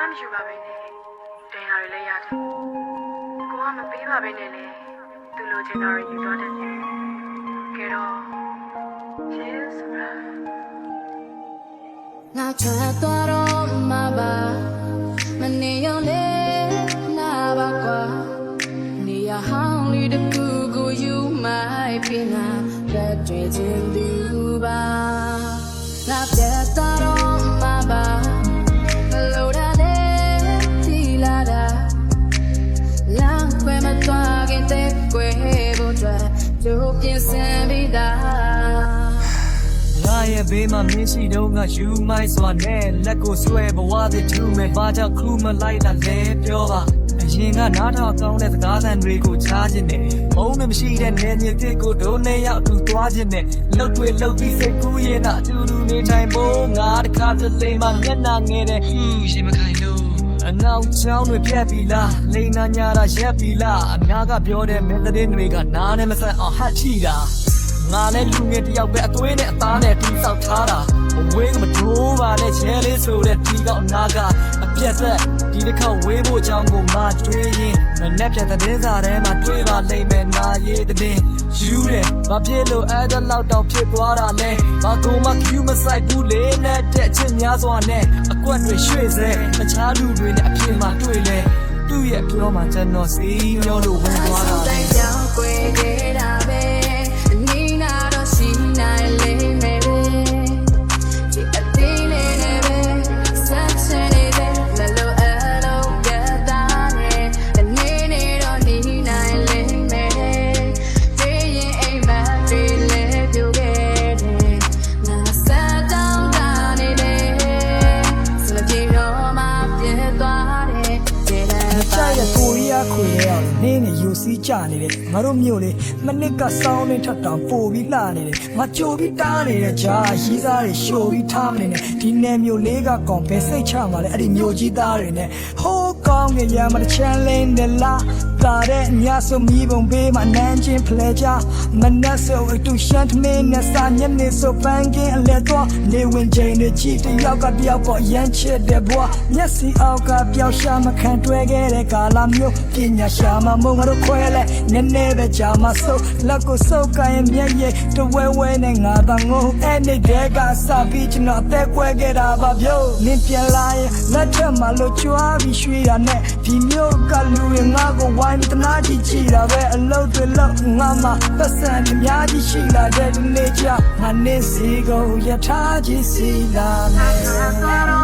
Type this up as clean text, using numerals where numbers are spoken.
မယူပါပဲနဲ့ဒဏ်ရာတွေလည်းရတယ်ကိုကမပေးပါပဲနဲ့လေသူလိုချင်တာတွေယူသွားတယ်ကဲတော့ကျေးဇူးပါငါထွက်သွားတော့မှာပါမနေရောလေနာပါကွာနေရဟောင်းလေးတကူကိုယူမိုက်ပြငါလက်တွေချင်းသူပါငါပြတ်သွားတော့မှာပါမလို့တာနဲ့တီလာတာလမ်းခွဲမသွားခင်တဲ့ကွယ်ဖို့အတွက်ကြိုးပြင်ဆင်ပြီးသားငါရဲ့ဘေးမှာမင်းရှိတော့ငါယူမိုက်စွာနဲ့လက်ကိုဆွဲဘဝသည်ထူမဲ့ဘာကြောင့်ခူးမလိုက်တာလဲပြောပါအရင်ကနားထောင်ကောင်းတဲ့စကားသံတွေကိုချားခြင်းနဲ့မုန်းနဲ့မရှိတဲ့နေမြေတစ်ကိုဒုံနဲ့ရောက်သူသွားခြင်းနဲ့လှုပ်တွေလှုပ်ပြီးစိတ်ကူးရင်အတူတူနေထိုင်ဖို့ငါတခါတလေမှမျက်နှာငယ်တဲ့ရှင်မခိုင်လို့အနောက်ချောင်းတွေပြက်ပြီလားလိန်နာညာတာရက်ပြီလားအများကပြောတဲ့မင်းသတင်းတွေကနားနဲ့မဆက်အောင်ဟတ်ချီတာငါလည်းလူငယ်တယောက်ပဲအသွေးနဲ့အသားနဲ့တီးဆောက်ထားတာအဝေးကမတိုးပါနဲ့ချဲလေးဆိုတဲ့ဒီကောက်နာကအပြက်သက်ဒီတစ်ခေါက်ဝေးဖို့အကြောင်းကိုငါတွေးရင်မနဲ့ပြတ်တဲ့စာထဲမှာတွေးပါလိမ့်မယ်နာရေးတဲ့ယူတယ်ဘာဖြစ်လို့အဲ့ဒါလောက်တော့ဖြစ်သွားတာလဲဘာကိုမှကျူးမဆိုင်ဘူးလေနဲ့တဲ့ချင်းများစွာနဲ့အကွက်တွေရွှေ့စေတခြားလူတွေနဲ့အဖြစ်မှတွေ့လဲသူ့ရဲ့ပြောမှကျွန်တော်စီမျောလို့ဝင်သွားတာတိုင်းကြောင်ကွယ်ခဲ့တာပဲနီးနာတော့ရှိနိုင်လိမ့်မယ်ပဲဒီအသေးလေးနဲ့ပဲဆက်ချင်နေတဲ့မလို့အလုံးကတာနဲ့အနေနဲ့တော့နီးနိုင်လိမ့်မယ်တေးရင်အိမ်မက်တွေလည်းပြုတ်ခဲ့တယ်ငါဆက်တောင်းတာနေတယ်စမပြေတော့မှပြတ်သွားတယ်တဲ့ကြရကိုရီးယားခွေရအောင်နင်းနေယူစည်းကြနေတယ်ငါတို့မြို့လေးမနစ်ကစောင်းနေထက်တောင်ပို့ပြီးလှနေတယ်ငါကြိုပြီးတားနေတဲ့ဂျာရီးသားတွေရှို့ပြီးထားမနေနဲ့ဒီနယ်မြို့လေးကကောင်ပဲစိတ်ချမှာလဲအဲ့ဒီမြို့ကြီးသားတွေနဲ့ဟိုးကောင်းငယ်ရမတချမ်းလင်းနဲ့လာကာတဲ့ညဆိုမီးပုံပေးမှာနန်းချင်းဖလဲကြမနက်ဆိုအတူရှမ်းထမင်းနဲ့စာညနေဆိုပန်းကင်းအလဲတော့နေဝင်ချိန်တွေကြည့်တယောက်ကတယောက်ပေါ်ရမ်းချစ်တဲ့ဘွားမျက်စိအောက်ကပျောက်ရှာမခံတွဲခဲ့တဲ့ကာလာမျိုးပညာရှာမမုံငါတို့ခွဲလဲနည်းနည်းပဲကြာမဆုပ်လက်ကိုဆုပ်ကိုင်းမျက်ရည်တဝဲဝဲနဲ့ငါသာငိုအဲ့ဒီတဲကစပြီးကျွန်တော်အသက်ကွဲခဲ့တာပါဗျို့နင်ပြန်လာရင်လက်ထက်မှာလို့ကြွားပြီးရွှေရနဲ့ဒီမျိုးကလူရင်ငါကိုဝိုင်းတနာကြီးကြည့်တာပဲအလုပ်တွေလုပ်ငါမှပတ်စံအများကြီးရှိလာတဲ့ဒီနေ့ချငါနေစီကိုရထားကြီးစီလာမယ်